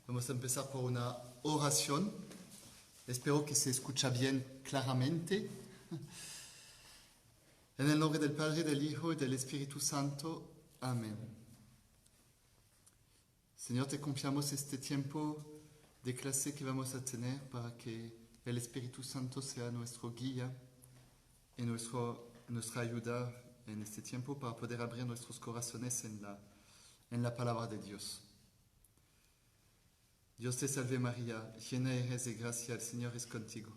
Vamos a empezar por una oración. Espero que se escucha bien claramente. En el nombre del Padre, del Hijo y del Espíritu Santo. Amén. Señor, te confiamos este tiempo de clase que vamos a tener para que el Espíritu Santo sea nuestro guía y nuestra ayuda en este tiempo para poder abrir nuestros corazones en la palabra de Dios. Dios te salve María, llena eres de gracia, el Señor es contigo.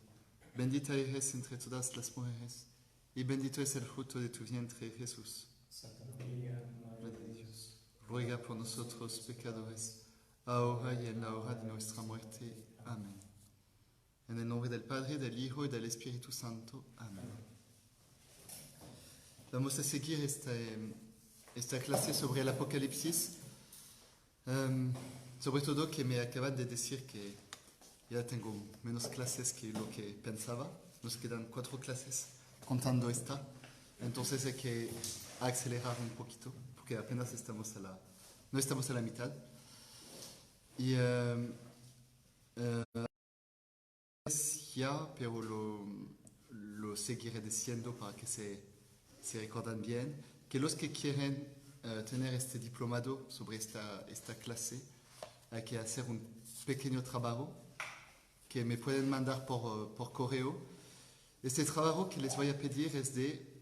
Bendita eres entre todas las mujeres, y bendito es el fruto de tu vientre, Jesús. Santa María, Madre de Dios, ruega por nosotros pecadores, ahora y en la hora de nuestra muerte. Amén. En el nombre del Padre, del Hijo y del Espíritu Santo. Amén. Vamos a seguir esta clase sobre el Apocalipsis. Sobre todo que me acaban de decir que ya tengo menos clases que lo que pensaba. Nos quedan 4 clases contando esta. Entonces hay que acelerar un poquito porque apenas no estamos a la mitad. Y ya, pero lo seguiré diciendo para que se recuerden bien, que los que quieren tener este diplomado sobre esta clase, hay que hacer un pequeño trabajo que me pueden mandar por correo. Este trabajo que les voy a pedir es de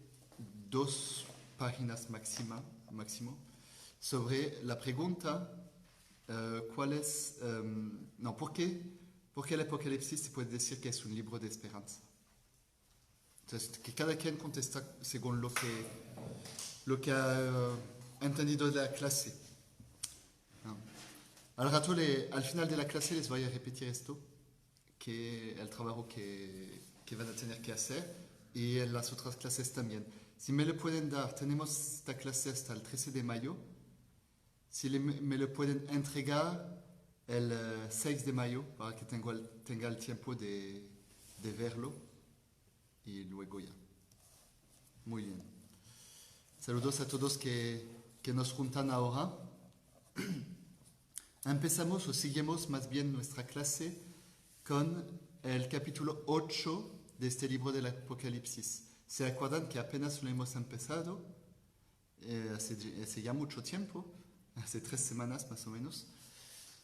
2 páginas máximo sobre la pregunta ¿cuál es? ¿Por qué el Apocalipsis se puede decir que es un libro de esperanza? Entonces, que cada quien contesta según lo que ha entendido de la clase. Al final de la clase les voy a repetir esto, que el trabajo que van a tener que hacer, y en las otras clases también. Si me lo pueden dar, tenemos esta clase hasta el 13 de mayo. Si me lo pueden entregar el 6 de mayo para que tenga el tiempo de verlo y luego ya. Muy bien. Saludos a todos que nos juntan ahora. Empezamos o seguimos más bien nuestra clase con el capítulo 8 de este libro del Apocalipsis. ¿Se acuerdan que apenas lo hemos empezado? Hace ya mucho tiempo, hace 3 semanas más o menos,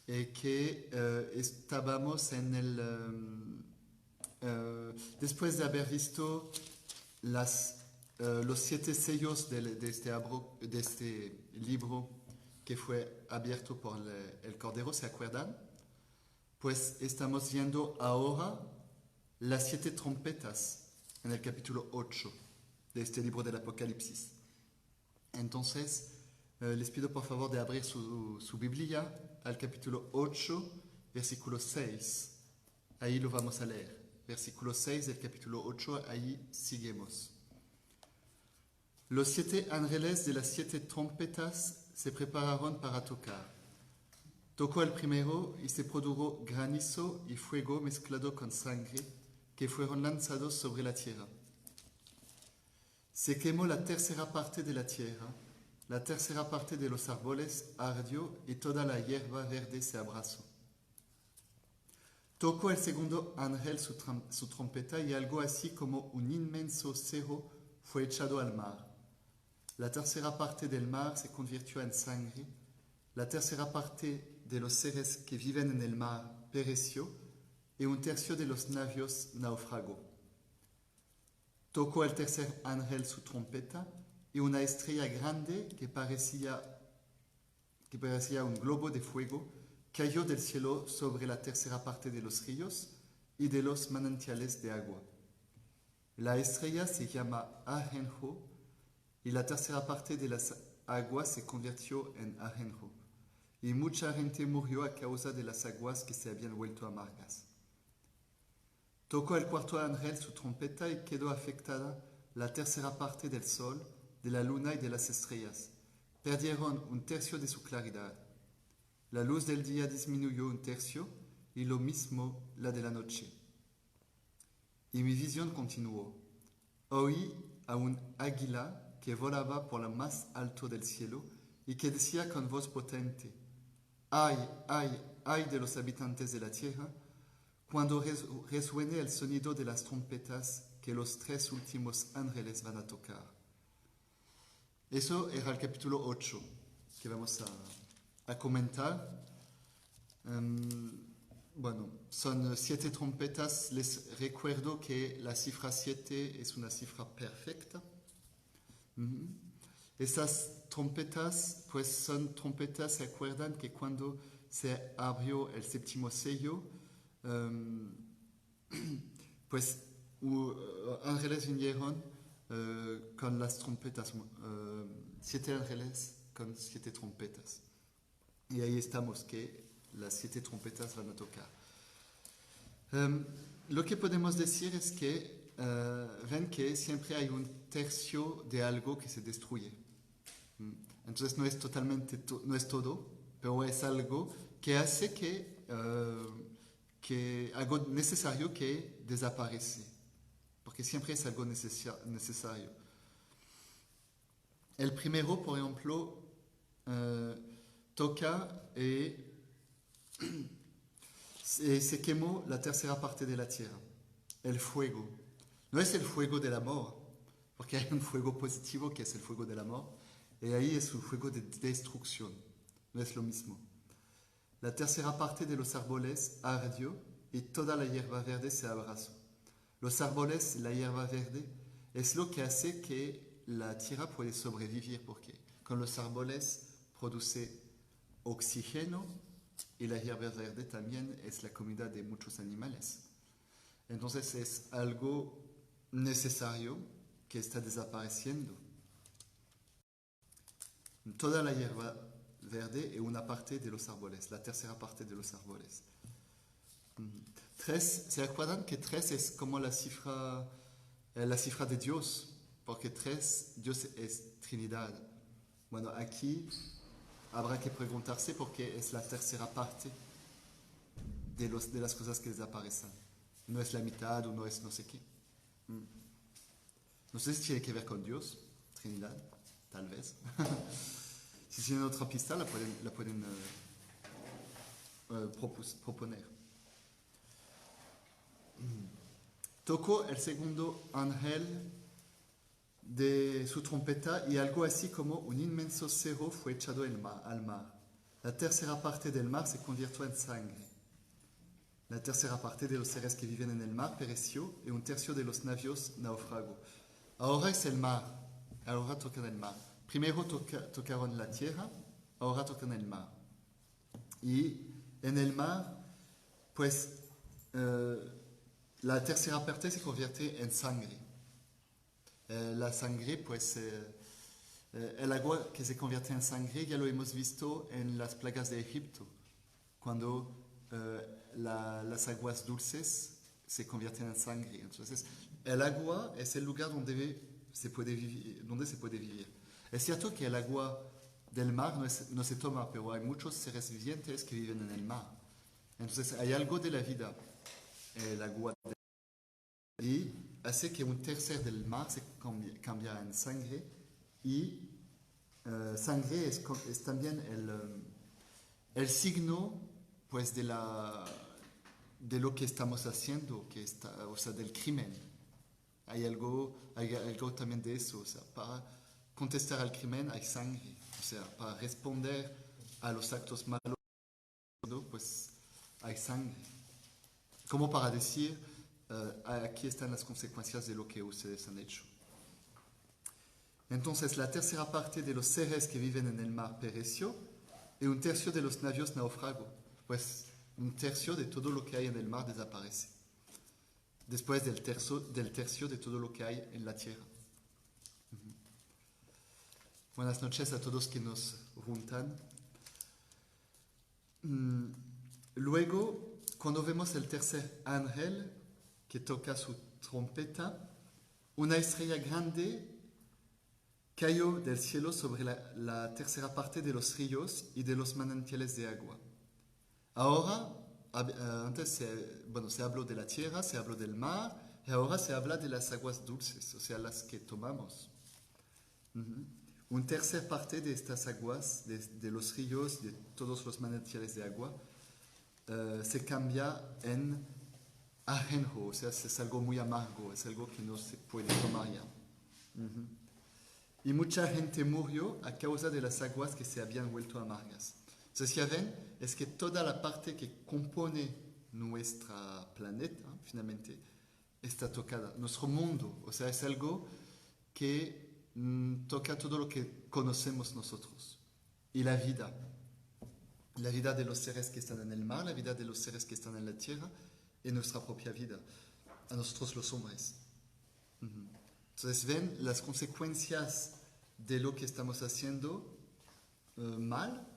que estábamos después de haber visto los 7 sellos de este libro que fue abierto por el Cordero, ¿se acuerdan? Pues estamos viendo ahora las 7 trompetas en el capítulo 8 de este libro del Apocalipsis. Entonces, les pido por favor de abrir su Biblia al capítulo 8, versículo 6. Ahí lo vamos a leer. Versículo 6 del capítulo 8, ahí seguimos. Los 7 ángeles de las 7 trompetas se prepararon para tocar. Tocó el primero y se produjo granizo y fuego mezclado con sangre que fueron lanzados sobre la tierra. Se quemó la tercera parte de la tierra, la tercera parte de los árboles ardió y toda la hierba verde se abrazó. Tocó el segundo ángel su trompeta y algo así como un inmenso cerro fue echado al mar. La tercera parte del mar se convirtió en sangre, la tercera parte de los seres que viven en el mar pereció y 1/3 de los navios naufragó. Tocó el tercer ángel su trompeta y una estrella grande que parecía un globo de fuego cayó del cielo sobre la tercera parte de los ríos y de los manantiales de agua. La estrella se llama Ajenjo y la tercera parte de las aguas se convirtió en Ajenjo. Y mucha gente murió a causa de las aguas que se habían vuelto amargas. Tocó el cuarto ángel su trompeta y quedó afectada la tercera parte del sol, de la luna y de las estrellas. Perdieron 1/3 de su claridad. La luz del día disminuyó 1/3 y lo mismo la de la noche. Y mi visión continuó. Oí a un águila que volaba por lo más alto del cielo y que decía con voz potente: ¡Ay, ay, ay de los habitantes de la tierra, cuando resuene el sonido de las trompetas que los 3 últimos ángeles van a tocar. Eso era el capítulo 8 que vamos a comentar. Bueno, son 7 trompetas. Les recuerdo que la cifra 7 es una cifra perfecta. Esas trompetas, pues son trompetas, ¿se acuerdan que cuando se abrió el 7º sello, pues ángeles vinieron con las trompetas, 7 ángeles con 7 trompetas. Y ahí estamos, que las 7 trompetas van a tocar. Lo que podemos decir es que ven que siempre hay un tercio de algo que se destruye. Entonces no es totalmente, no es todo, pero es algo que hace que algo necesario que desaparece, porque siempre es algo necesario. El primero, por ejemplo, toca y se quemó la tercera parte de la tierra, el fuego. No es el fuego del amor, porque hay un fuego positivo que es el fuego del amor, y ahí es un fuego de destrucción, no es lo mismo. La tercera parte de los árboles ardió y toda la hierba verde se abrazó. Los árboles, la hierba verde, es lo que hace que la tierra puede sobrevivir, porque con los árboles produce oxígeno y la hierba verde también es la comida de muchos animales. Entonces es algo necesario que está desapareciendo. Toda la hierba verde y una parte de los árboles, la tercera parte de los árboles. 3, ¿se acuerdan que 3 es como la cifra de Dios? Porque 3, Dios es Trinidad. Bueno, aquí habrá que preguntarse por qué es la tercera parte de las cosas que desaparecen. No es la mitad o no es no sé qué. No sé si tiene que ver con Dios, Trinidad, tal vez. Si tienen otra pista, la pueden proponer. Tocó el segundo ángel de su trompeta y algo así como un inmenso cerro fue echado al mar. La tercera parte del mar se convirtió en sangre. La tercera parte de los seres que viven en el mar pereció y un tercio de los navios naufragó. Ahora es el mar, ahora tocan el mar. Primero tocaron la tierra, ahora tocan el mar. Y en el mar, pues la tercera parte se convierte en sangre. La sangre, pues el agua que se convierte en sangre ya lo hemos visto en las plagas de Egipto, cuando las aguas dulces se convierten en sangre. Entonces, el agua es el lugar donde se puede vivir. Es cierto que el agua del mar no se toma, pero hay muchos seres vivientes que viven en el mar. Entonces, hay algo de la vida, el agua del mar, y hace que un tercio del mar se cambia en sangre, y sangre es también el signo, pues, de lo que estamos haciendo, o sea, del crimen. Hay algo también de eso, o sea, para contestar al crimen hay sangre, o sea, para responder a los actos malos, pues hay sangre. Como para decir, aquí están las consecuencias de lo que ustedes han hecho. Entonces, la tercera parte de los seres que viven en el mar pereció y un tercio de los navios naufragó. Pues un tercio de todo lo que hay en el mar desaparece, después del tercio de todo lo que hay en la tierra. Buenas noches a todos que nos juntan. Luego, cuando vemos el tercer ángel que toca su trompeta, una estrella grande cayó del cielo sobre la tercera parte de los ríos y de los manantiales de agua. Ahora, antes se habló de la tierra, se habló del mar, y ahora se habla de las aguas dulces, o sea, las que tomamos. Una tercera parte de estas aguas, de los ríos, de todos los manantiales de agua, se cambia en ajenjo, o sea, es algo muy amargo, es algo que no se puede tomar ya. Ujú. Y mucha gente murió a causa de las aguas que se habían vuelto amargas. Entonces ya ven, es que toda la parte que compone nuestra planeta, finalmente, está tocada. Nuestro mundo, o sea, es algo que toca todo lo que conocemos nosotros. Y la vida de los seres que están en el mar, la vida de los seres que están en la tierra, y nuestra propia vida, a nosotros los hombres. Ujú. Entonces ven las consecuencias de lo que estamos haciendo mal,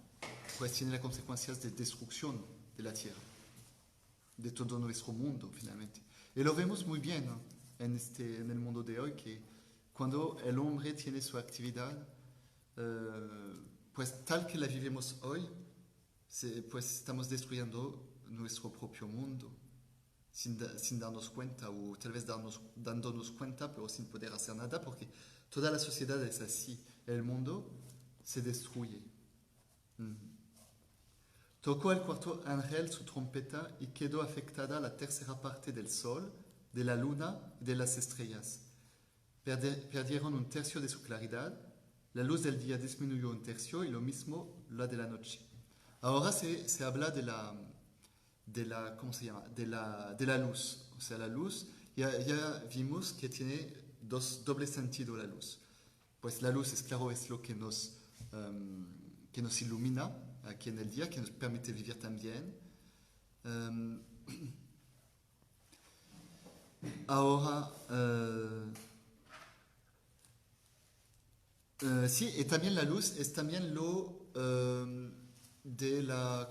pues tiene las consecuencias de destrucción de la tierra, de todo nuestro mundo finalmente. Y lo vemos muy bien, ¿no? en el mundo de hoy, que cuando el hombre tiene su actividad, pues tal que la vivimos hoy, pues estamos destruyendo nuestro propio mundo sin darnos cuenta, o tal vez dándonos cuenta, pero sin poder hacer nada, porque toda la sociedad es así. El mundo se destruye. Tocó el cuarto ángel su trompeta y quedó afectada la tercera parte del sol, de la luna y de las estrellas. Perdieron un tercio de su claridad, la luz del día disminuyó un tercio y lo mismo la de la noche. Ahora se habla ¿cómo se llama? De la luz. O sea, la luz, ya vimos que tiene doble sentido la luz. Pues la luz, es claro, es lo que nos ilumina aquí en el día, que nos permite vivir también. Ahora, sí, y también la luz es también de la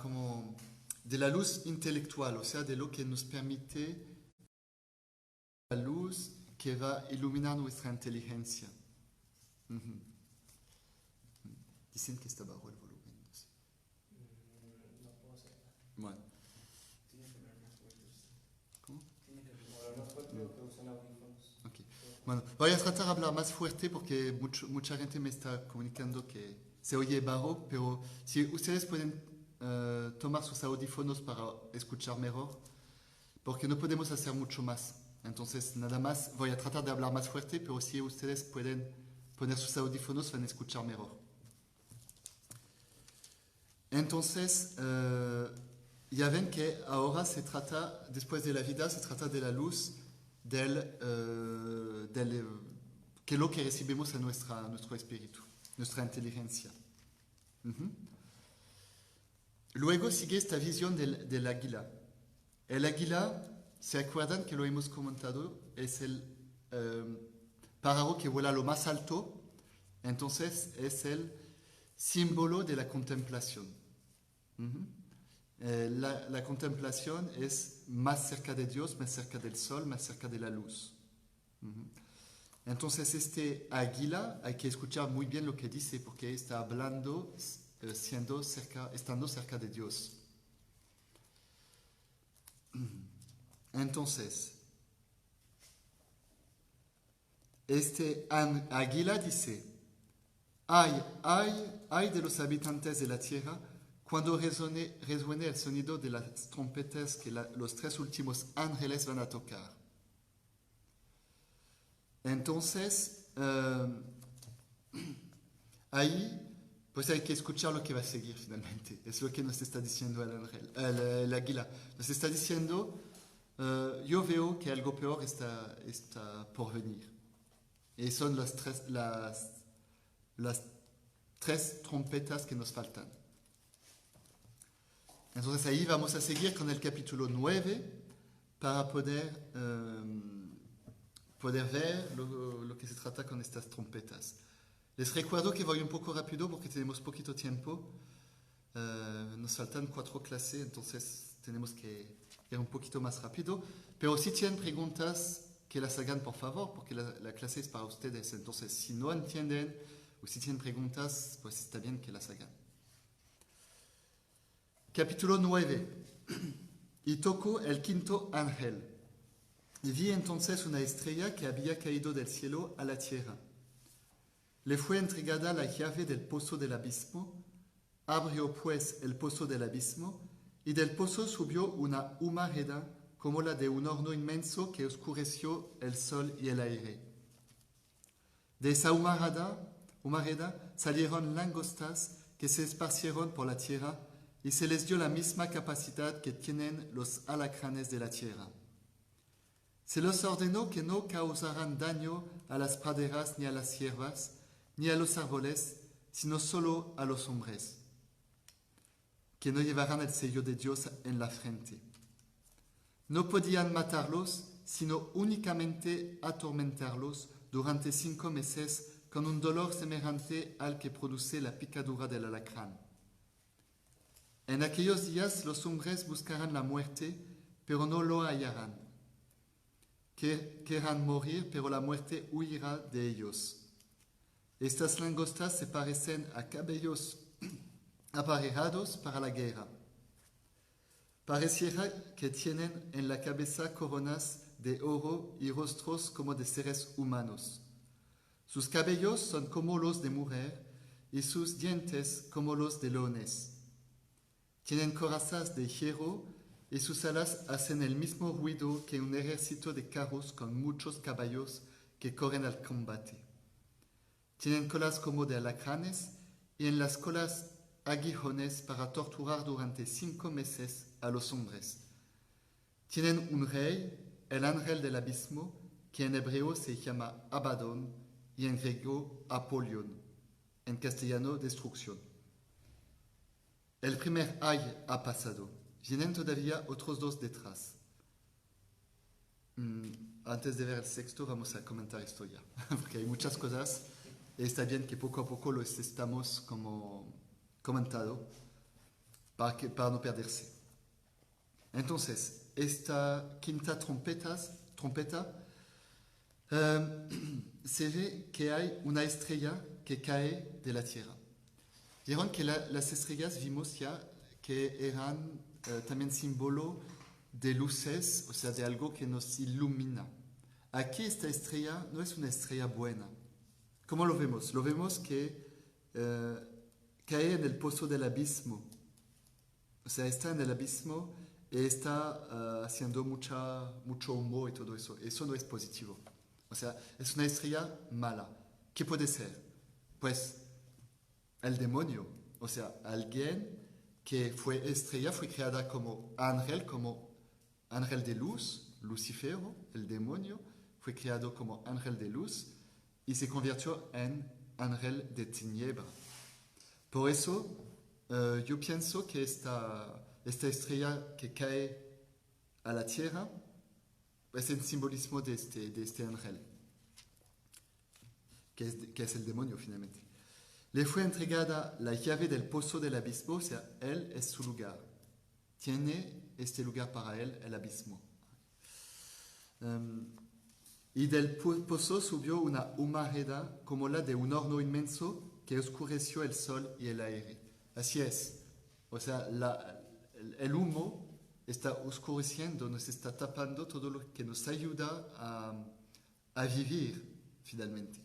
luz intelectual, o sea, de lo que nos permite la luz que va a iluminar nuestra inteligencia. Ujú. Dicen que está bajo el volumen. No sé. No puedo hacer nada. Bueno, Tiene que hablar más fuerte usted. ¿cómo? Tiene que hablar más fuerte o que usen audífonos. Ok. Bueno, voy a tratar de hablar más fuerte porque mucha gente me está comunicando que se oye bajo, pero si ustedes pueden tomar sus audífonos para escuchar mejor, porque no podemos hacer mucho más. Entonces, nada más, voy a tratar de hablar más fuerte, pero si ustedes pueden poner sus audífonos, van a escuchar mejor. Entonces, ya ven que ahora se trata, después de la vida, se trata de la luz que es lo que recibimos en nuestro espíritu, nuestra inteligencia. Uh-huh. Luego sigue esta visión del águila. El águila, ¿se acuerdan que lo hemos comentado? Es el pájaro que vuela lo más alto, entonces es el símbolo de la contemplación. Uh-huh. La contemplación es más cerca de Dios, más cerca del sol, más cerca de la luz. Uh-huh. Entonces este águila hay que escuchar muy bien lo que dice porque está hablando estando cerca de Dios. Entonces, este águila dice, ay de los habitantes de la tierra cuando resuene el sonido de las trompetas que los tres últimos ángeles van a tocar. Entonces, ahí pues hay que escuchar lo que va a seguir finalmente. Es lo que nos está diciendo el águila. Nos está diciendo, yo veo que algo peor está por venir. Y son las tres trompetas que nos faltan. Entonces ahí vamos a seguir con el capítulo 9 para poder ver lo que se trata con estas trompetas. Les recuerdo que voy un poco rápido porque tenemos poquito tiempo. Nos faltan 4 clases, entonces tenemos que ir un poquito más rápido. Pero si tienen preguntas, que las hagan por favor, porque la clase es para ustedes. Entonces, si no entienden o si tienen preguntas, pues está bien que las hagan. Capítulo 9. Y tocó el quinto ángel. Y vi entonces una estrella que había caído del cielo a la tierra. Le fue entregada la llave del pozo del abismo. Abrió pues el pozo del abismo y del pozo subió una humareda como la de un horno inmenso que oscureció el sol y el aire. De esa humareda salieron langostas que se esparcieron por la tierra y se les dio la misma capacidad que tienen los alacranes de la tierra. Se les ordenó que no causaran daño a las praderas ni a las hierbas, ni a los árboles, sino solo a los hombres, que no llevaran el sello de Dios en la frente. No podían matarlos, sino únicamente atormentarlos durante 5 meses con un dolor semejante al que produce la picadura del alacrán. En aquellos días los hombres buscarán la muerte, pero no lo hallarán. Querrán morir, pero la muerte huirá de ellos. Estas langostas se parecen a cabellos aparejados para la guerra. Pareciera que tienen en la cabeza coronas de oro y rostros como de seres humanos. Sus cabellos son como los de mujer y sus dientes como los de leones. Tienen corazas de hierro y sus alas hacen el mismo ruido que un ejército de carros con muchos caballos que corren al combate. Tienen colas como de alacranes y en las colas aguijones para torturar durante 5 meses a los hombres. Tienen un rey, el ángel del abismo, que en hebreo se llama Abadón y en griego Apolión, en castellano destrucción. El primer ay ha pasado. Vienen todavía otros 2 detrás. Antes de ver el sexto, vamos a comentar esto ya, porque hay muchas cosas y está bien que poco a poco lo estamos como comentado para no perderse. Entonces, esta quinta trompeta se ve que hay una estrella que cae de la tierra. Vieron que las estrellas vimos ya que eran también símbolo de luces, o sea, de algo que nos ilumina. Aquí esta estrella no es una estrella buena. ¿Cómo lo vemos? Lo vemos que cae en el pozo del abismo. O sea, está en el abismo y está haciendo mucho humo y todo eso. Eso no es positivo. O sea, es una estrella mala. ¿Qué puede ser? Pues el demonio. O sea, alguien que fue estrella, fue creada como ángel de luz, Lucifero, el demonio, fue creado como ángel de luz y se convirtió en ángel de tiniebla. Por eso, yo pienso que esta estrella que cae a la tierra es el simbolismo de este ángel, que es el demonio finalmente. Le fue entregada la llave del pozo del abismo, o sea, él es su lugar. Tiene este lugar para él, el abismo. Y del pozo subió una humareda como la de un horno inmenso que oscureció el sol y el aire. Así es. O sea, el humo está oscureciendo, nos está tapando todo lo que nos ayuda a vivir finalmente.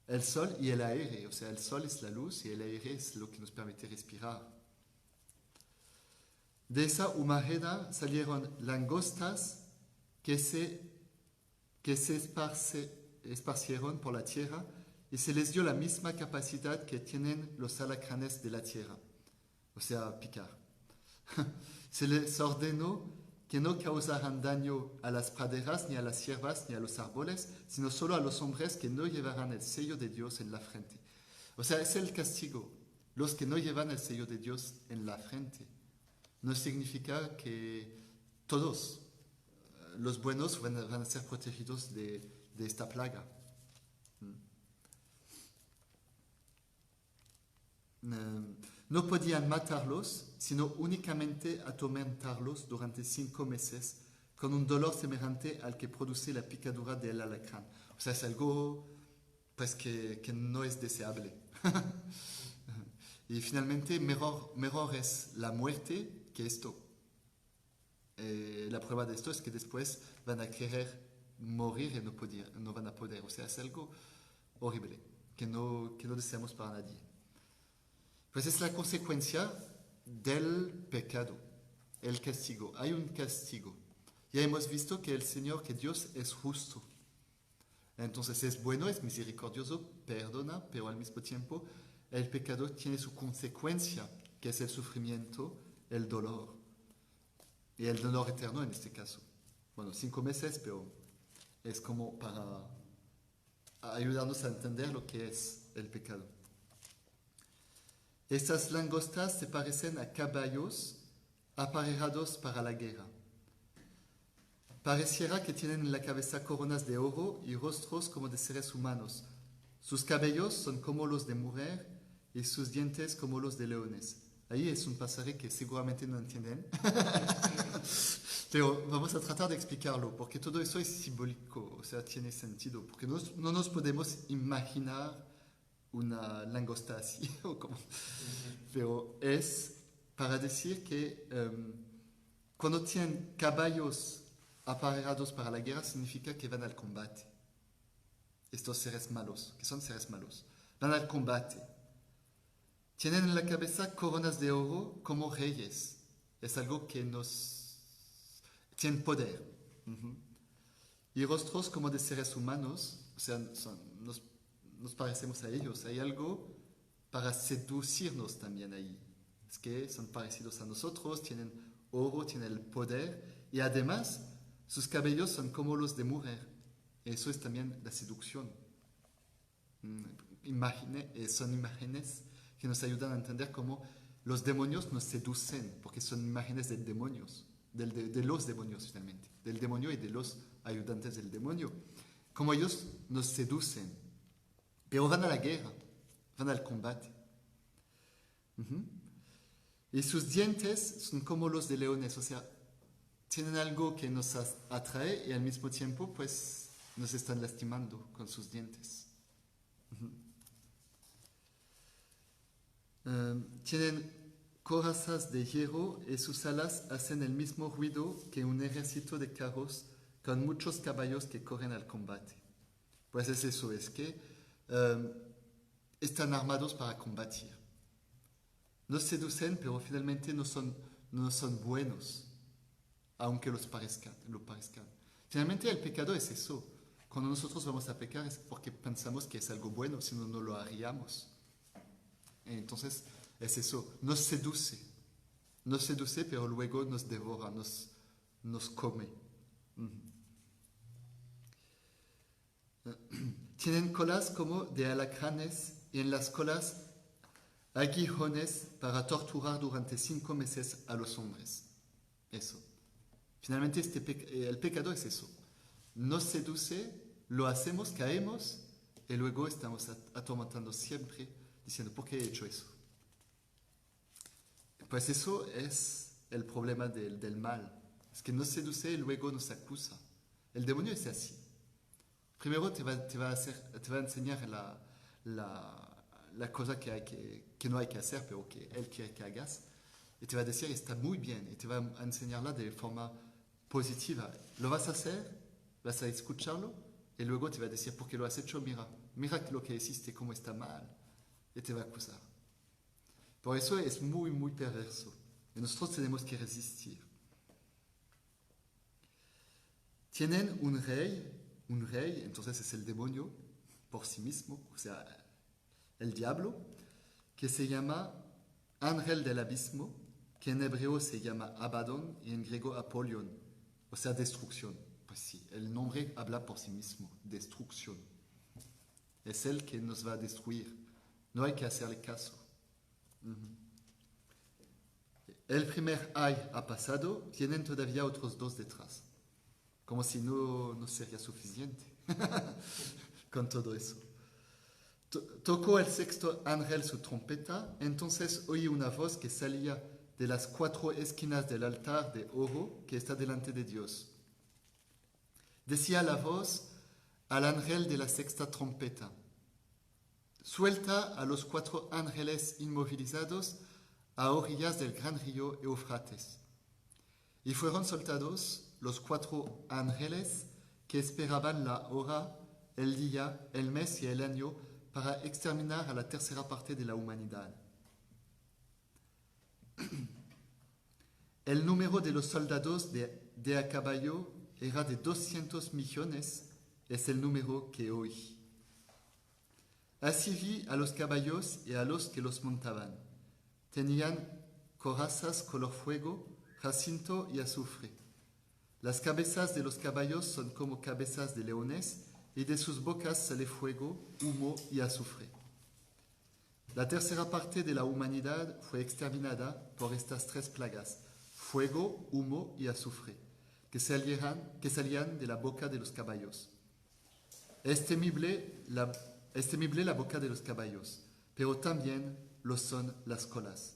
El sol y el aire, o sea, el sol es la luz y el aire es lo que nos permite respirar. De esa humareda salieron langostas que se esparcieron por la tierra y se les dio la misma capacidad que tienen los alacranes de la tierra, o sea, picar. Se les ordenó que no causaran daño a las praderas, ni a las hierbas, ni a los árboles, sino solo a los hombres que no llevaran el sello de Dios en la frente. O sea, es el castigo. Los que no llevan el sello de Dios en la frente. No significa que todos los buenos van a ser protegidos de esta plaga. No podían matarlos, sino únicamente atormentarlos durante 5 meses con un dolor semejante al que produce la picadura del alacrán. O sea, es algo pues, que no es deseable. Y finalmente, mejor es la muerte que esto. La prueba de esto es que después van a querer morir y no van a poder. O sea, es algo horrible que no deseamos para nadie. Pues es la consecuencia del pecado, el castigo. Hay un castigo. Ya hemos visto que el Señor, que Dios es justo. Entonces es bueno, es misericordioso, perdona, pero al mismo tiempo el pecado tiene su consecuencia, que es el sufrimiento, el dolor. Y el dolor eterno en este caso. Bueno, 5 meses, pero es como para ayudarnos a entender lo que es el pecado. Estas langostas se parecen a caballos aparejados para la guerra. Pareciera que tienen en la cabeza coronas de oro y rostros como de seres humanos. Sus cabellos son como los de mujer y sus dientes como los de leones. Ahí es un pasaje que seguramente no entienden. Pero vamos a tratar de explicarlo, porque todo eso es simbólico, o sea, tiene sentido, porque no nos podemos imaginar una langosta así, pero es para decir que cuando tienen caballos aparejados para la guerra, significa que van al combate. Estos seres malos, que son seres malos, van al combate. Tienen en la cabeza coronas de oro como reyes. Es algo que tienen poder. Y rostros como de seres humanos, o sea, nos parecemos a ellos. Hay algo para seducirnos también ahí. Es que son parecidos a nosotros, tienen oro, tienen el poder y además sus cabellos son como los de mujer. Eso es también la seducción. Son imágenes que nos ayudan a entender cómo los demonios nos seducen, porque son imágenes de demonios, de los demonios finalmente, del demonio y de los ayudantes del demonio. Como ellos nos seducen, pero van a la guerra, van al combate. Y sus dientes son como los de leones, o sea, tienen algo que nos atrae y al mismo tiempo pues nos están lastimando con sus dientes. Tienen corazas de hierro y sus alas hacen el mismo ruido que un ejército de carros con muchos caballos que corren al combate. Pues es eso, es que están armados para combatir. Nos seducen, pero finalmente no son buenos, aunque lo parezcan. Finalmente el pecado es eso. Cuando nosotros vamos a pecar es porque pensamos que es algo bueno, si no, no lo haríamos. Entonces es eso, nos seduce, pero luego nos devora, nos come. Tienen colas como de alacranes y en las colas aguijones para torturar durante 5 meses a los hombres. Eso. Finalmente el pecado es eso. Nos seduce, lo hacemos, caemos y luego estamos atormentando siempre diciendo, ¿por qué he hecho eso? Pues eso es el problema del mal. Es que nos seduce y luego nos acusa. El demonio es así. Primero te va a enseñar la cosa que no hay que hacer, pero que él quiere que hagas. Y te va a decir, está muy bien. Y te va a enseñarla de forma positiva. Lo vas a hacer, vas a escucharlo, y luego te va a decir, ¿por qué lo has hecho? Mira lo que hiciste, cómo está mal. Y te va a acusar. Por eso es muy, muy perverso. Y nosotros tenemos que resistir. Tienen un rey, entonces es el demonio por sí mismo, o sea, el diablo, que se llama ángel del abismo, que en hebreo se llama Abaddon y en griego Apollyon, o sea, destrucción. Pues sí, el nombre habla por sí mismo, destrucción. Es el que nos va a destruir. No hay que hacerle caso. El primer ay ha pasado, tienen todavía otros 2 detrás. Como si no sería suficiente con todo eso. Tocó el 6º ángel su trompeta, entonces oí una voz que salía de las 4 esquinas del altar de oro que está delante de Dios. Decía la voz al ángel de la 6ª trompeta: suelta a los 4 ángeles inmovilizados a orillas del gran río Éufrates. Y fueron soltados los 4 ángeles que esperaban la hora, el día, el mes y el año para exterminar a la 3ª parte de la humanidad. El número de los soldados de a caballo era de 200 millones, es el número que oí. Así vi a los caballos y a los que los montaban. Tenían corazas color fuego, jacinto y azufre. Las cabezas de los caballos son como cabezas de leones y de sus bocas sale fuego, humo y azufre. La tercera parte de la humanidad fue exterminada por estas tres plagas, fuego, humo y azufre, que salían de la boca de los caballos. Es temible la boca de los caballos, pero también lo son las colas,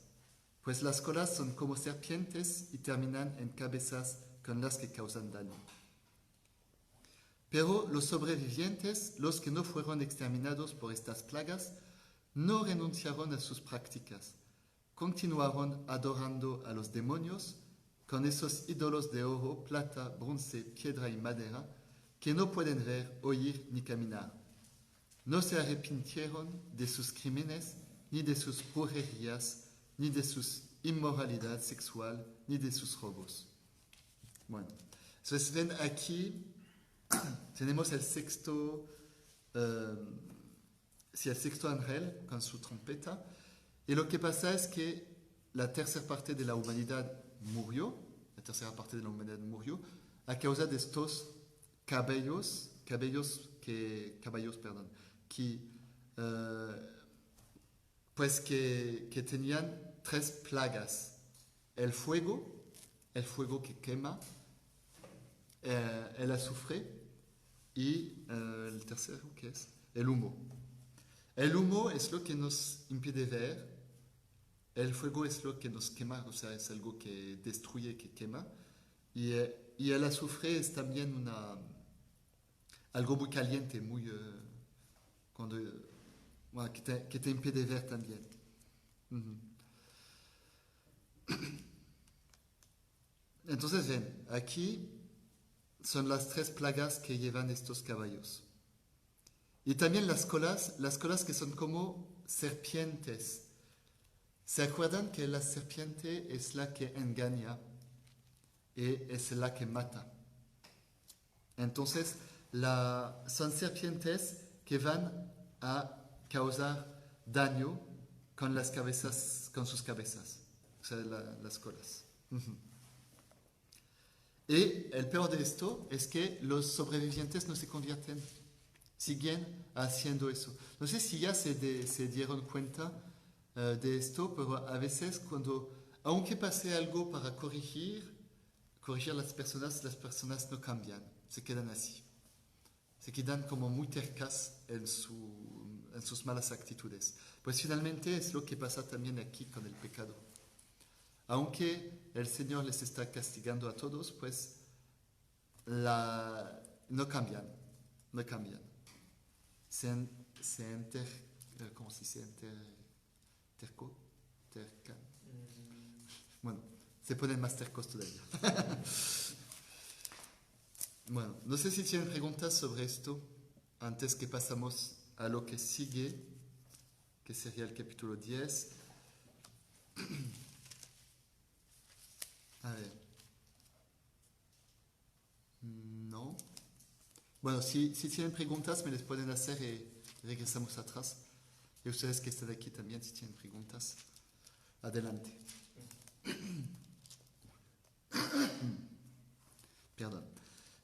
pues las colas son como serpientes y terminan en cabezas con las que causan daño. Pero los sobrevivientes, los que no fueron exterminados por estas plagas, no renunciaron a sus prácticas. Continuaron adorando a los demonios con esos ídolos de oro, plata, bronce, piedra y madera que no pueden ver, oír ni caminar. No se arrepintieron de sus crímenes, ni de sus brujerías, ni de su inmoralidad sexual, ni de sus robos. Bueno, entonces ven aquí, tenemos el sexto ángel con su trompeta, y lo que pasa es que la tercera parte de la humanidad murió a causa de estos caballos que tenían tres plagas: el fuego que quema, el azufre y el tercero, ¿qué es? El humo. El humo es lo que nos impide ver, el fuego es lo que nos quema, o sea, es algo que destruye, que quema, y el azufre es también algo muy caliente, muy que te impide ver también. Entonces ven, aquí son las tres plagas que llevan estos caballos. Y también las colas que son como serpientes. ¿Se acuerdan que la serpiente es la que engaña y es la que mata? Entonces, son serpientes que van a causar daño con sus cabezas, o sea, las colas. Y el peor de esto es que los sobrevivientes no se convierten, siguen haciendo eso. No sé si ya se dieron cuenta de esto, pero a veces aunque pase algo para corregir las personas no cambian, se quedan así. Se quedan como muy tercas en sus malas actitudes. Pues finalmente es lo que pasa también aquí con el pecado. Aunque el Señor les está castigando a todos, pues no cambian. ¿Cómo se dice? Tercan. Bueno, se ponen más tercos todavía. Bueno, no sé si tienen preguntas sobre esto antes que pasamos a lo que sigue, que sería el capítulo 10. A ver. No. Bueno, si tienen preguntas me les pueden hacer y regresamos atrás. Y ustedes que están aquí también, si tienen preguntas, adelante. Perdón.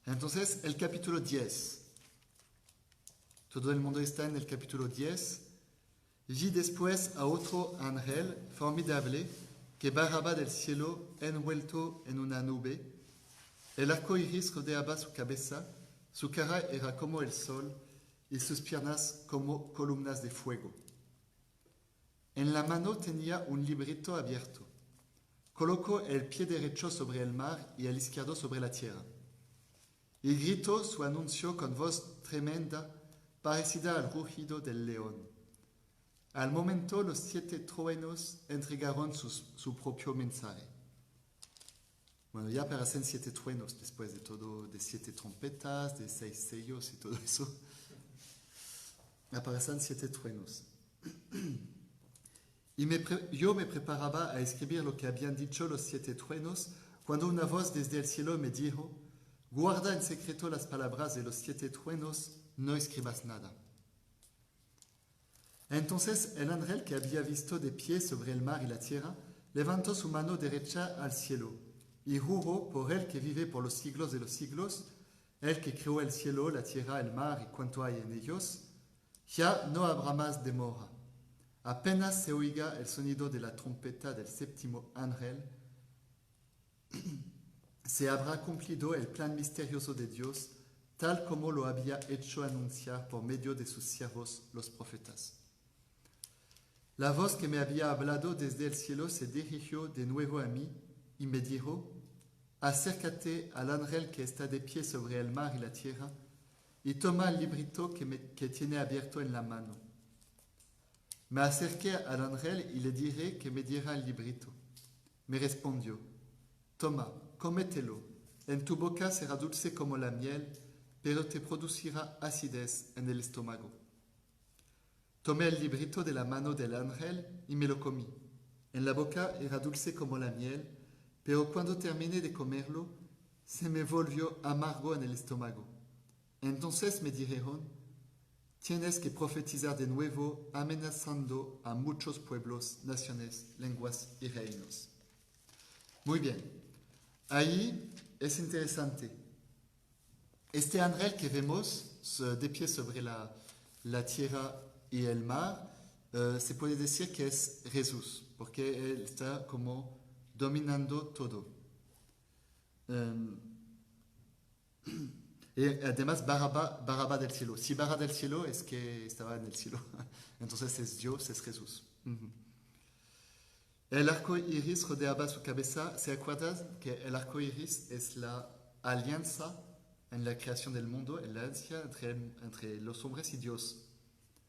Entonces, el capítulo 10. Todo el mundo está en el capítulo 10. Vi después a otro ángel formidable que bajaba del cielo envuelto en una nube. El arco iris rodeaba su cabeza, su cara era como el sol y sus piernas como columnas de fuego. En la mano tenía un librito abierto. Colocó el pie derecho sobre el mar y el izquierdo sobre la tierra. Y gritó su anuncio con voz tremenda, parecida al rugido del león. Al momento los 7 truenos entregaron su propio mensaje. Bueno, ya aparecen 7 truenos después de todo, de 7 trompetas, de 6 sellos y todo eso. Aparecen 7 truenos. Yo me preparaba a escribir lo que habían dicho los 7 truenos, cuando una voz desde el cielo me dijo, guarda en secreto las palabras de los 7 truenos, no escribas nada. Entonces el ángel que había visto de pie sobre el mar y la tierra, levantó su mano derecha al cielo, y juró por el que vive por los siglos de los siglos, el que creó el cielo, la tierra, el mar y cuanto hay en ellos, ya no habrá más demora. Apenas se oiga el sonido de la trompeta del séptimo ángel, se habrá cumplido el plan misterioso de Dios, tal como lo había hecho anunciar por medio de sus siervos los profetas. La voz que me había hablado desde el cielo se dirigió de nuevo a mí y me dijo, acércate al ángel que está de pie sobre el mar y la tierra y toma el librito que tiene abierto en la mano. Me acerqué al ángel y le dije que me diera el librito. Me respondió, toma, cómetelo, en tu boca será dulce como la miel, pero te producirá acidez en el estómago. Tomé el librito de la mano del ángel y me lo comí. En la boca era dulce como la miel, pero cuando terminé de comerlo, se me volvió amargo en el estómago. Entonces me dijeron, tienes que profetizar de nuevo, amenazando a muchos pueblos, naciones, lenguas y reinos. Muy bien, ahí es interesante. Este ángel que vemos de pie sobre la tierra y el mar, se puede decir que es Jesús, porque él está como dominando todo. Y además Baraba del cielo. Si Baraba del cielo es que estaba en el cielo. Entonces es Dios, es Jesús. El arco iris rodeaba su cabeza. ¿Se acuerdan que el arco iris es la alianza en la creación del mundo, en la alianza entre los hombres y Dios?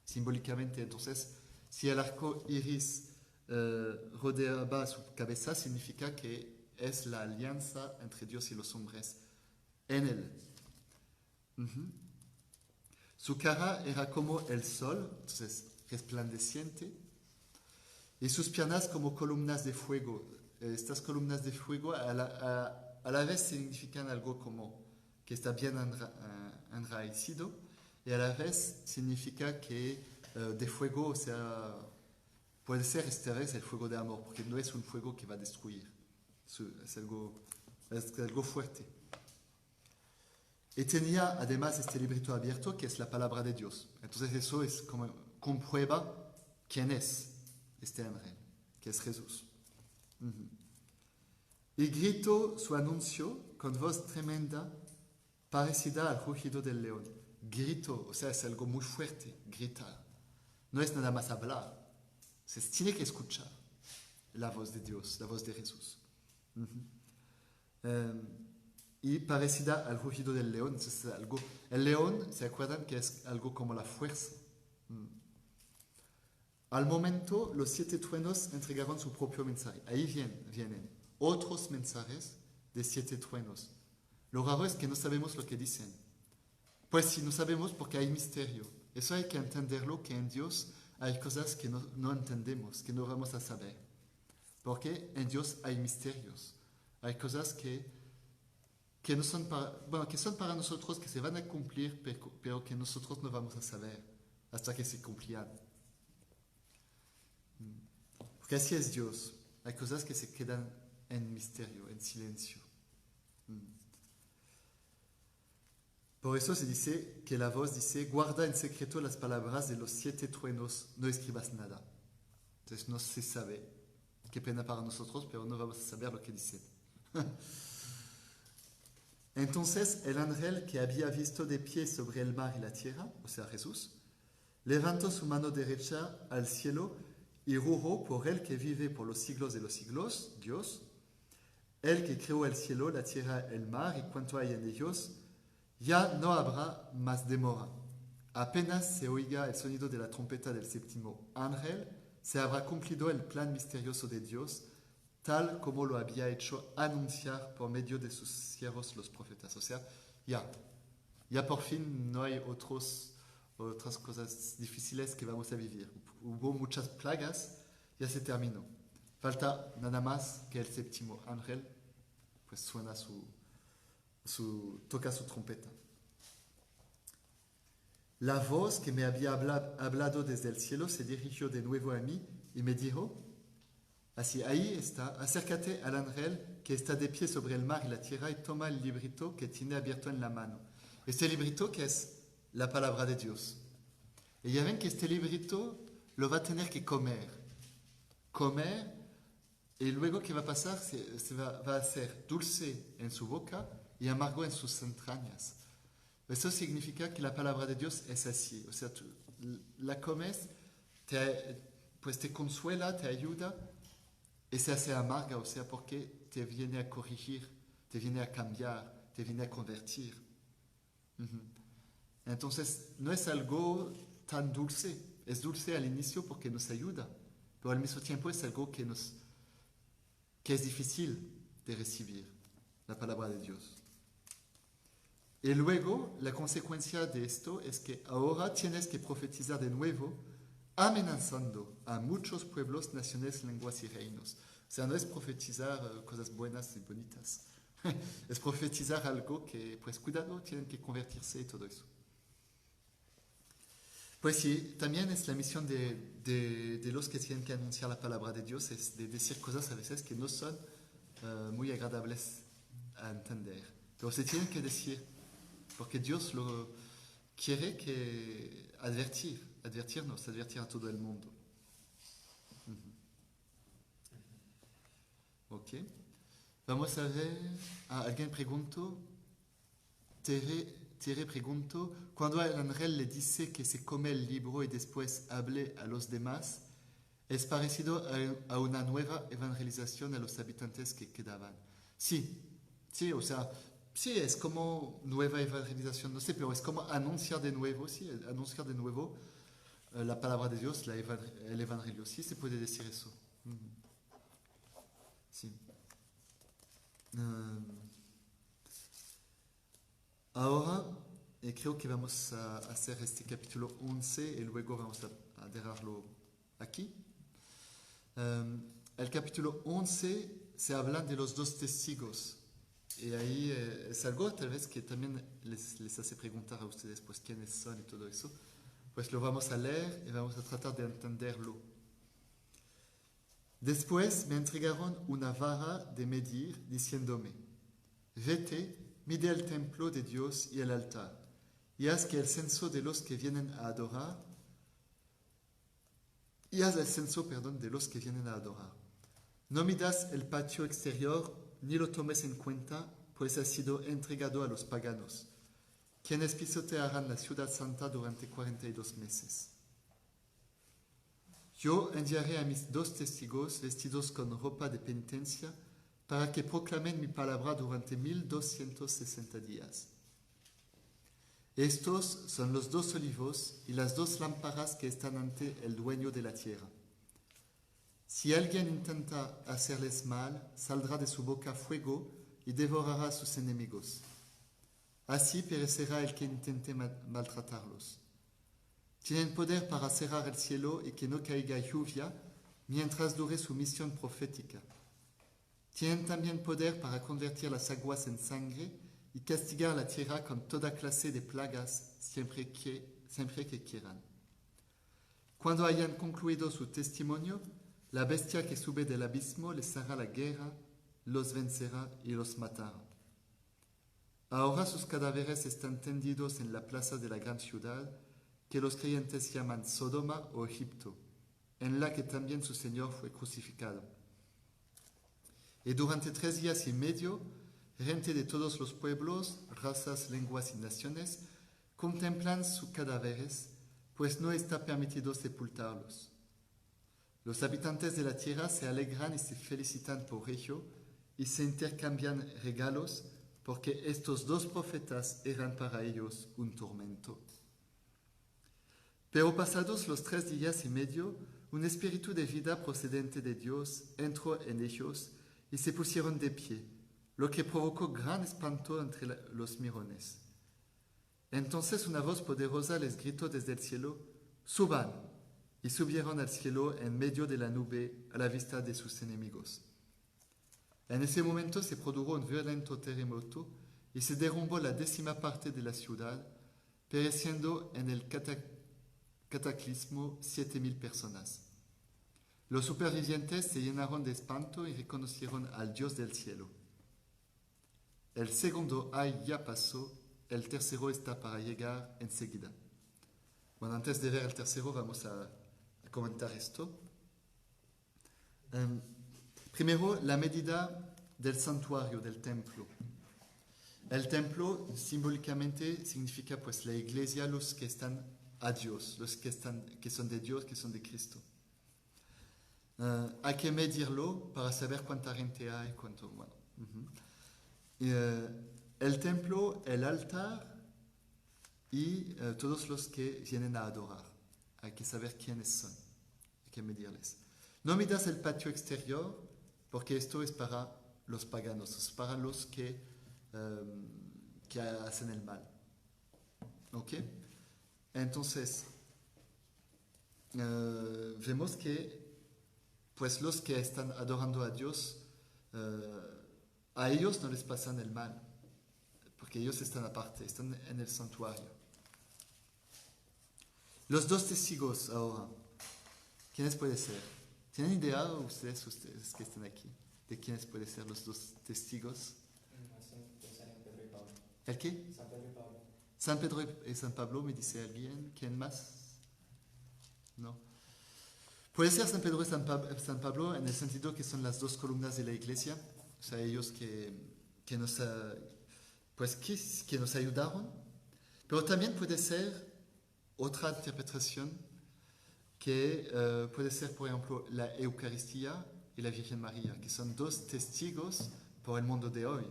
Simbólicamente, entonces, si el arco iris rodeaba su cabeza, significa que es la alianza entre Dios y los hombres en él. Su cara era como el sol, entonces resplandeciente, y sus piernas como columnas de fuego. Estas columnas de fuego a la vez significan algo como que está bien enraizado, y a la vez significa que de fuego, o sea, puede ser esta vez el fuego de amor, porque no es un fuego que va a destruir, es algo fuerte. Y tenía además este librito abierto que es la palabra de Dios. Entonces eso es como comprueba quién es este ángel, que es Jesús. Y gritó su anuncio con voz tremenda, parecida al rugido del león. Grito, o sea, es algo muy fuerte, gritar. No es nada más hablar, se tiene que escuchar la voz de Dios, la voz de Jesús. Y parecida al rugido del león. Es algo, el león, ¿se acuerdan que es algo como la fuerza? Al momento, los 7 truenos entregaron su propio mensaje. Ahí vienen otros mensajes de 7 truenos. Lo raro es que no sabemos lo que dicen. Pues sí, no sabemos porque hay misterio. Eso hay que entenderlo, que en Dios hay cosas que no entendemos, que no vamos a saber. Porque en Dios hay misterios. Hay cosas que no son que son para nosotros, que se van a cumplir, pero que nosotros no vamos a saber hasta que se cumplirán. Porque así es Dios. Hay cosas que se quedan en misterio, en silencio. Por eso se dice que la voz dice, guarda en secreto las palabras de los 7 truenos, no escribas nada. Entonces no se sabe. Qué pena para nosotros, pero no vamos a saber lo que dicen. Entonces el ángel que había visto de pie sobre el mar y la tierra, o sea Jesús, levantó su mano derecha al cielo y juró por el que vive por los siglos de los siglos, Dios, el que creó el cielo, la tierra, el mar y cuanto hay en ellos, ya no habrá más demora. Apenas se oiga el sonido de la trompeta del séptimo ángel, se habrá cumplido el plan misterioso de Dios, tal como lo había hecho anunciar por medio de sus siervos los profetas. O sea, ya por fin no hay otras cosas difíciles que vamos a vivir. Hubo muchas plagas ya se terminó. Falta nada más que el séptimo ángel, pues suena toca su trompeta. La voz que me había hablado desde el cielo se dirigió de nuevo a mí y me dijo, así, ahí está, acércate al ángel que está de pie sobre el mar y la tierra y toma el librito que tiene abierto en la mano. Este librito que es la palabra de Dios. Y ya ven que este librito lo va a tener que comer, y luego ¿qué va a pasar? Va a ser dulce en su boca y amargo en sus entrañas. Eso significa que la palabra de Dios es así. O sea, tú la comes, pues te consuela, te ayuda, y se hace amarga, o sea, porque te viene a corregir, te viene a cambiar, te viene a convertir. Entonces, no es algo tan dulce. Es dulce al inicio porque nos ayuda, pero al mismo tiempo es algo que es difícil de recibir, la palabra de Dios. Y luego, la consecuencia de esto es que ahora tienes que profetizar de nuevo, amenazando a muchos pueblos, naciones, lenguas y reinos. O sea, no es profetizar cosas buenas y bonitas. Es profetizar algo que, pues cuidado, tienen que convertirse y todo eso. Pues sí, también es la misión de los que tienen que anunciar la palabra de Dios, es de decir cosas a veces que no son muy agradables a entender. Pero se tienen que decir, porque Dios lo quiere que advertirnos, advertir a todo el mundo. Ok. Vamos a ver, alguien preguntó, Tere preguntó, cuando el ángel le dice que se come el libro y después hable a los demás, es parecido a una nueva evangelización a los habitantes que quedaban. Sí, o sea, sí, es como nueva evangelización, no sé, pero es como anunciar de nuevo, la palabra de Dios, el evangelio. Sí, se puede decir eso. Sí. Ahora creo que vamos a hacer este capítulo 11 y luego vamos a dejarlo aquí. El capítulo 11 se habla de los dos testigos. Y ahí es algo tal vez que también les hace preguntar a ustedes pues quiénes son y todo eso. Pues lo vamos a leer y vamos a tratar de entenderlo. Después me entregaron una vara de medir diciéndome, vete, mide el templo de Dios y el altar, y haz el censo de los que vienen a adorar, de los que vienen a adorar. No midas el patio exterior, ni lo tomes en cuenta, pues ha sido entregado a los paganos, quienes pisotearán la ciudad santa durante 42 meses. Yo enviaré a mis dos testigos vestidos con ropa de penitencia para que proclamen mi palabra durante 1260 días. Estos son los dos olivos y las dos lámparas que están ante el dueño de la tierra. Si alguien intenta hacerles mal, saldrá de su boca fuego y devorará a sus enemigos. Así perecerá el que intente maltratarlos. Tienen poder para cerrar el cielo y que no caiga lluvia mientras dure su misión profética. Tienen también poder para convertir las aguas en sangre y castigar la tierra con toda clase de plagas siempre que quieran. Cuando hayan concluido su testimonio, la bestia que sube del abismo les hará la guerra, los vencerá y los matará. Ahora sus cadáveres están tendidos en la plaza de la gran ciudad, que los creyentes llaman Sodoma o Egipto, en la que también su Señor fue crucificado. Y durante 3 días y medio, gente de todos los pueblos, razas, lenguas y naciones contemplan sus cadáveres, pues no está permitido sepultarlos. Los habitantes de la tierra se alegran y se felicitan por ello y se intercambian regalos, porque estos dos profetas eran para ellos un tormento. Pero pasados los 3 días y medio, un espíritu de vida procedente de Dios entró en ellos y se pusieron de pie, lo que provocó gran espanto entre los mirones. Entonces una voz poderosa les gritó desde el cielo, suban. y subieron al cielo en medio de la nube a la vista de sus enemigos. En ese momento se produjo un violento terremoto y se derrumbó la 10ª parte de la ciudad, pereciendo en el cataclismo 7.000 personas. Los supervivientes se llenaron de espanto y reconocieron al Dios del cielo. El segundo ay ya pasó, el tercero está para llegar enseguida. Bueno, antes de ver el tercero vamos a comentar esto. Primero, la medida del santuario, del templo. El templo simbólicamente significa pues la iglesia, los que están a Dios, los que son de Dios, que son de Cristo. Hay que medirlo para saber cuánta gente hay, cuánto, bueno. El templo, el altar y todos los que vienen a adorar. Hay que saber quiénes son, hay que medirles. No midas el patio exterior, porque esto es para los paganos, es para los que hacen el mal. ¿Ok? Entonces, vemos que pues los que están adorando a Dios, a ellos no les pasan el mal, porque ellos están aparte, están en el santuario. Los dos testigos ahora, ¿quiénes pueden ser? ¿Tienen idea ustedes que están aquí, de quiénes pueden ser los dos testigos? Pensar en Pedro y Pablo. ¿El qué? San Pedro y Pablo. San Pedro y San Pablo, me dice alguien. ¿Quién más? No. Puede ser San Pedro y San Pablo en el sentido que son las dos columnas de la iglesia, o sea, ellos que nos ayudaron, pero también puede ser otra interpretación que puede ser, por ejemplo, la Eucaristía y la Virgen María, que son dos testigos por el mundo de hoy.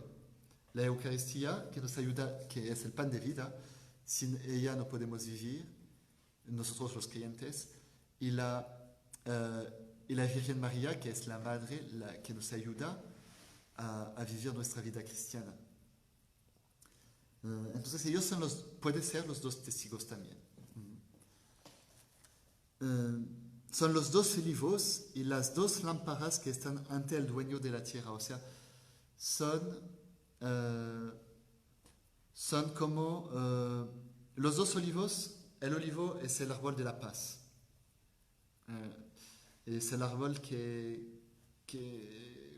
La Eucaristía que nos ayuda, que es el pan de vida, sin ella no podemos vivir, nosotros los creyentes, y la Virgen María, que es la Madre, que nos ayuda a vivir nuestra vida cristiana. Entonces ellos pueden ser los dos testigos también. Son los dos olivos y las dos lámparas que están ante el dueño de la tierra. O sea, son como los dos olivos. El olivo es el árbol de la paz. Es el árbol que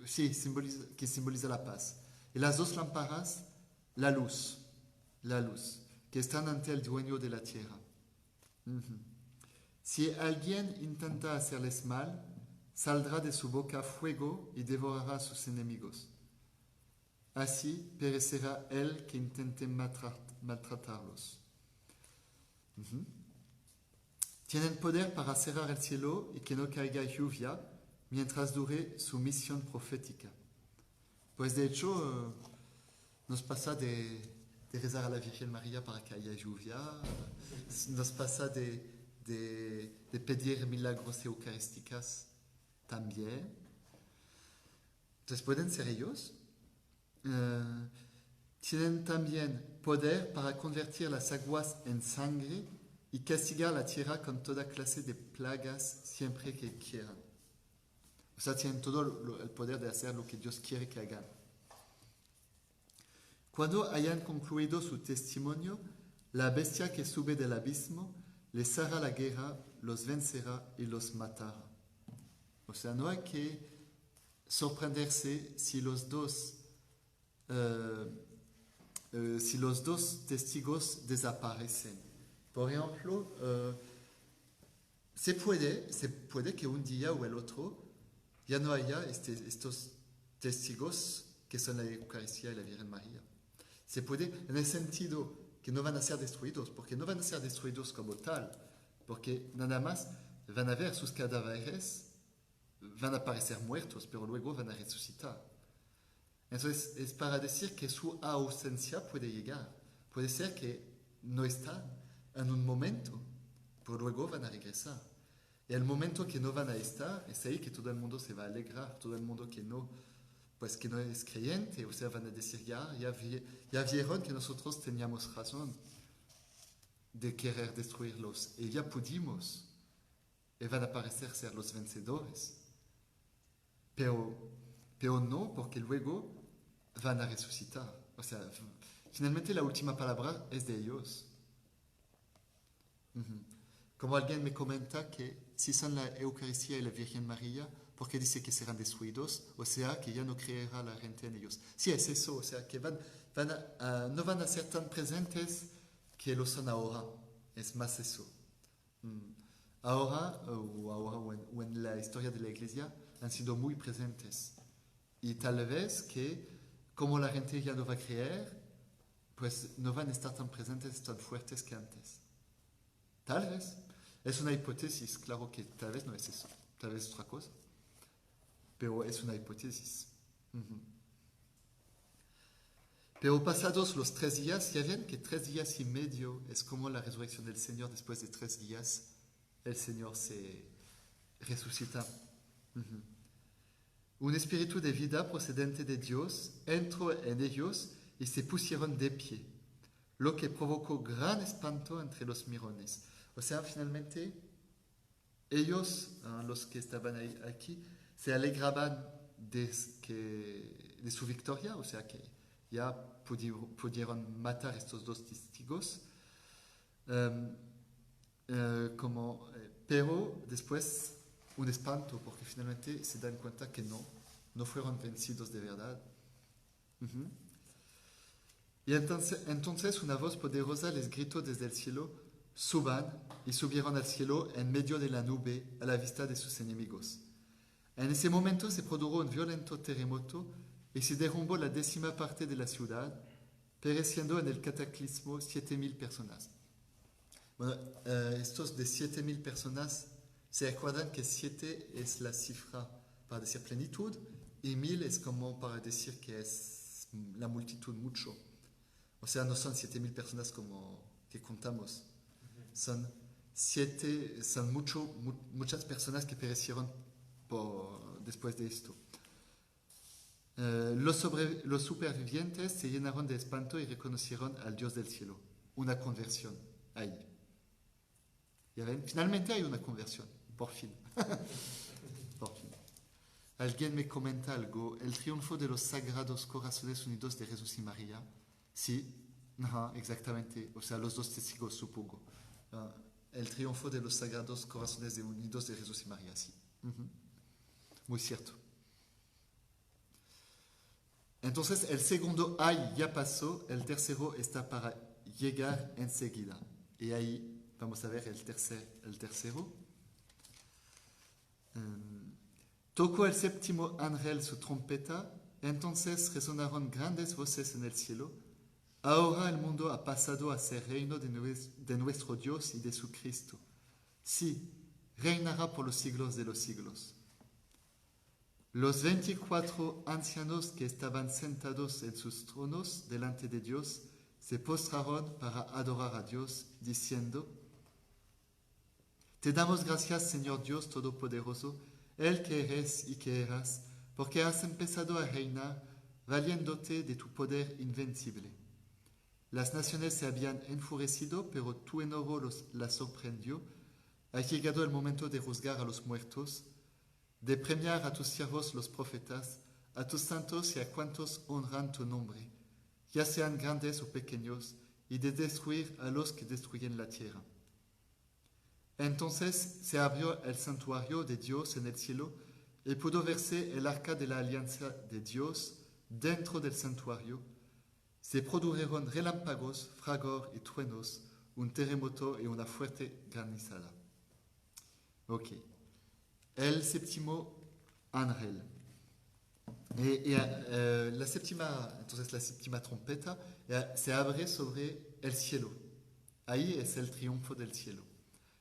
simboliza la paz. Y las dos lámparas, la luz, que están ante el dueño de la tierra. Si alguien intenta hacerles mal, saldrá de su boca fuego y devorará a sus enemigos. Así perecerá el que intente maltratarlos. Tienen poder para cerrar el cielo y que no caiga lluvia mientras dure su misión profética. Pues de hecho, nos pasa de rezar a la Virgen María para que haya lluvia, nos pasa de pedir milagros eucarísticas también. Entonces pueden ser ellos. Tienen también poder para convertir las aguas en sangre y castigar la tierra con toda clase de plagas siempre que quieran. O sea, tienen todo el poder de hacer lo que Dios quiere que hagan. Cuando hayan concluido su testimonio, la bestia que sube del abismo les hará la guerra, los vencerá y los matará. O sea, no hay que sorprenderse si los dos testigos desaparecen. Por ejemplo, se puede que un día o el otro ya no haya estos testigos que son la Eucaristía y la Virgen María. Se puede, en el sentido que no van a ser destruidos, porque no van a ser destruidos como tal, porque nada más van a ver sus cadáveres, van a parecer muertos, pero luego van a resucitar. Entonces es para decir que su ausencia puede llegar. Puede ser que no están en un momento, pero luego van a regresar. Y el momento que no van a estar, es ahí que todo el mundo se va a alegrar, todo el mundo que no es creyente, o sea, van a decir, ya vieron que nosotros teníamos razón de querer destruirlos, y ya pudimos. y van a aparecer ser los vencedores. Pero no, porque luego van a resucitar. O sea, finalmente la última palabra es de ellos. Ujú. Como alguien me comenta que si son la Eucaristía y la Virgen María, ¿por qué dice que serán destruidos? O sea, que ya no creerá la gente en ellos. Sí, es eso, o sea, que no van a ser tan presentes que lo son ahora. Es más eso. Mm. Ahora, o en la historia de la Iglesia, han sido muy presentes. Y tal vez que, como la gente ya no va a creer, pues no van a estar tan presentes, tan fuertes que antes. Tal vez. Es una hipótesis, claro que tal vez no es eso, tal vez es otra cosa, pero es una hipótesis. Ujú. Pero pasados los 3 días, ya ven que 3 días y medio es como la resurrección del Señor. Después de 3 días, el Señor se resucita. Ujú. Un espíritu de vida procedente de Dios entró en ellos y se pusieron de pie, lo que provocó gran espanto entre los mirones. O sea, finalmente, ellos, los que estaban aquí, se alegraban de su victoria, o sea que ya pudieron matar estos 2 testigos. Um, pero después un espanto, porque finalmente se dan cuenta que no fueron vencidos de verdad. Uh-huh. Y entonces una voz poderosa les gritó desde el cielo: suban, y subieron al cielo en medio de la nube a la vista de sus enemigos. En ese momento se produjo un violento terremoto y se derrumbó la 10ª parte de la ciudad, pereciendo en el cataclismo 7,000 personas. Bueno, estos de 7,000 personas, ¿se acuerdan que 7 es la cifra para decir plenitud y 1,000 es como para decir que es la multitud mucho? O sea, no son 7,000 personas como que contamos. Son muchas personas que perecieron después de esto. Los supervivientes se llenaron de espanto y reconocieron al Dios del cielo. Una conversión ahí. ¿Ya ven? Finalmente hay una conversión, por fin. Por fin. Alguien me comenta algo. El triunfo de los Sagrados Corazones Unidos de Jesús y María. Sí, exactamente. O sea, los 2 testigos, supongo. El triunfo de los Sagrados Corazones Unidos de Jesús y María, sí. Uh-huh. Muy cierto. Entonces, el segundo ay ya pasó, el tercero está para llegar enseguida. Y ahí vamos a ver el tercero. Tocó el 7º ángel su trompeta, entonces resonaron grandes voces en el cielo. Ahora el mundo ha pasado a ser reino de nuestro Dios y de su Cristo. Sí, reinará por los siglos de los siglos. Los 24 ancianos que estaban sentados en sus tronos delante de Dios se postraron para adorar a Dios, diciendo: Te damos gracias, Señor Dios Todopoderoso, el que eres y que eras, porque has empezado a reinar, valiéndote de tu poder invencible. Las naciones se habían enfurecido, pero tu enojo las sorprendió. Ha llegado el momento de juzgar a los muertos, de premiar a tus siervos los profetas, a tus santos y a cuantos honran tu nombre, ya sean grandes o pequeños, y de destruir a los que destruyen la tierra. Entonces se abrió el santuario de Dios en el cielo y pudo verse el arca de la alianza de Dios dentro del santuario. Se produjeron relámpagos, fragor y truenos, un terremoto y una fuerte granizada. Ok. El 7º ángel. La 7ª trompeta se abre sobre el cielo. Ahí es el triunfo del cielo.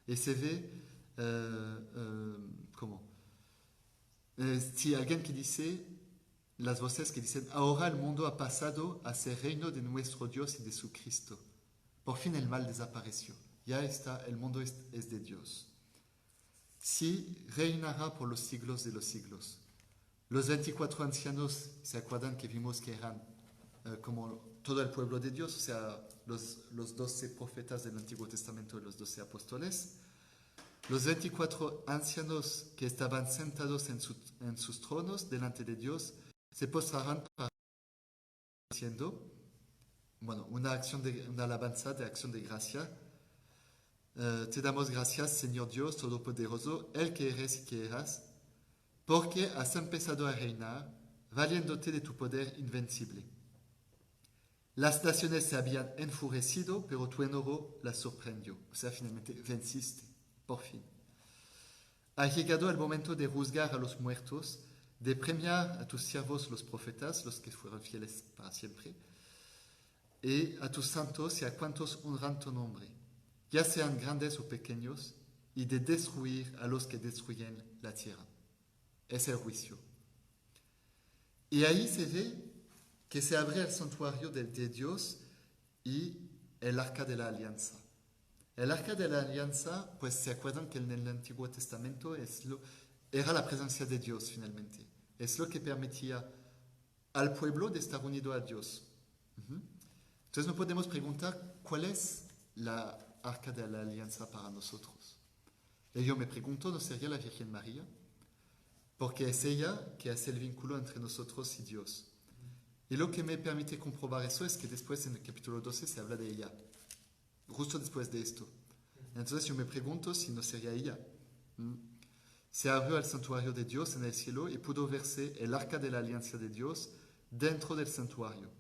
Y se ve, si alguien que dice, las voces que dicen: ahora el mundo ha pasado a ser reino de nuestro Dios y de su Cristo. Por fin el mal desapareció. Ya está, el mundo es de Dios. Sí, reinará por los siglos de los siglos. Los 24 ancianos, ¿se acuerdan que vimos que eran como todo el pueblo de Dios? O sea, los 12 profetas del Antiguo Testamento y los 12 apóstoles. Los 24 ancianos que estaban sentados en sus tronos delante de Dios se postrarán para diciendo, bueno, una alabanza de acción de gracia. Te damos gracias, Señor Dios Todopoderoso, el que eres y que eras, porque has empezado a reinar, valiéndote de tu poder invencible. Las naciones se habían enfurecido, pero tu enojo las sorprendió. O sea, finalmente venciste, por fin. Ha llegado el momento de juzgar a los muertos, de premiar a tus siervos los profetas, los que fueron fieles para siempre, y a tus santos y a cuantos honran tu nombre, ya sean grandes o pequeños, y de destruir a los que destruyen la tierra. Es el juicio. Y ahí se ve que se abre el santuario de Dios y el arca de la alianza. El arca de la alianza, pues se acuerdan que en el Antiguo Testamento era la presencia de Dios finalmente. Es lo que permitía al pueblo de estar unido a Dios. Entonces nos podemos preguntar cuál es la arca de la alianza para nosotros. Y yo me pregunto, ¿no sería la Virgen María? Porque es ella que hace el vínculo entre nosotros y Dios. Y lo que me permite comprobar eso es que después en el capítulo 12 se habla de ella, justo después de esto. Entonces yo me pregunto si no sería ella. Se abrió el santuario de Dios en el cielo y pudo verse el arca de la alianza de Dios dentro del santuario.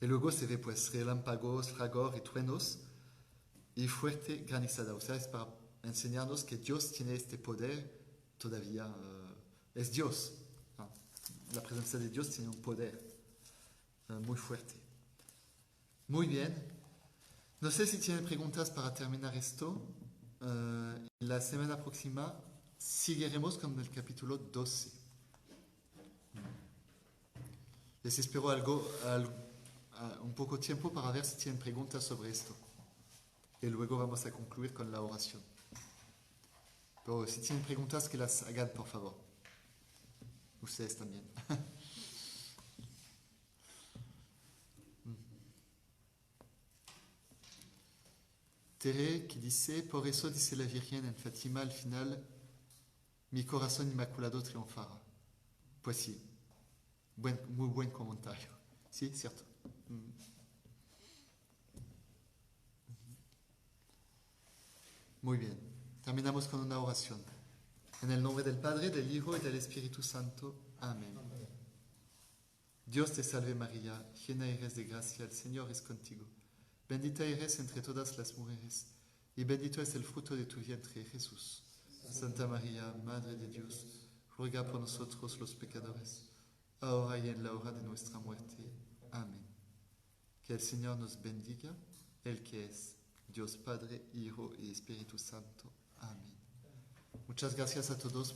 Y luego se ve pues relámpagos, fragor y truenos y fuerte granizada. O sea, es para enseñarnos que Dios tiene este poder todavía, es Dios. La presencia de Dios tiene un poder muy fuerte. Muy bien. No sé si tienen preguntas para terminar esto. La semana próxima seguiremos con el capítulo 12. Les espero un poco tiempo para ver si tienen preguntas sobre esto. Y luego vamos a concluir con la oración. Pero si tienen preguntas, que las hagan, por favor. Ustedes también. Tere que dice, por eso dice la Virgen en Fátima al final, mi corazón inmaculado triunfará. Pues sí, muy buen comentario. Sí, cierto. Muy bien, terminamos con una oración. En el nombre del Padre, del Hijo y del Espíritu Santo. Amén. Dios te salve María, llena eres de gracia, el Señor es contigo. Bendita eres entre todas las mujeres, y bendito es el fruto de tu vientre, Jesús. Santa María, Madre de Dios, ruega por nosotros los pecadores, ahora y en la hora de nuestra muerte. Amén. Que el Señor nos bendiga, el que es Dios Padre, Hijo y Espíritu Santo. Amén. Muchas gracias a todos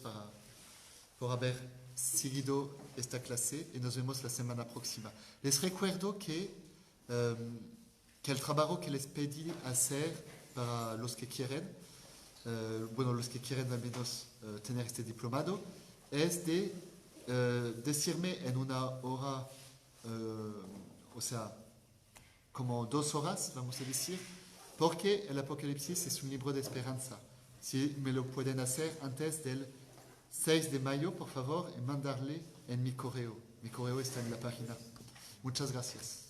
por haber seguido esta clase y nos vemos la semana próxima. Les recuerdo que el trabajo que les pedí hacer para los que quieren, los que quieren al menos tener este diplomado, es de decirme en una hora, o sea, como 2 horas, vamos a decir, porque el Apocalipsis es un libro de esperanza. Si me lo pueden hacer antes del 6 de mayo, por favor, y mandarle en mi correo. Mi correo está en la página. Muchas gracias.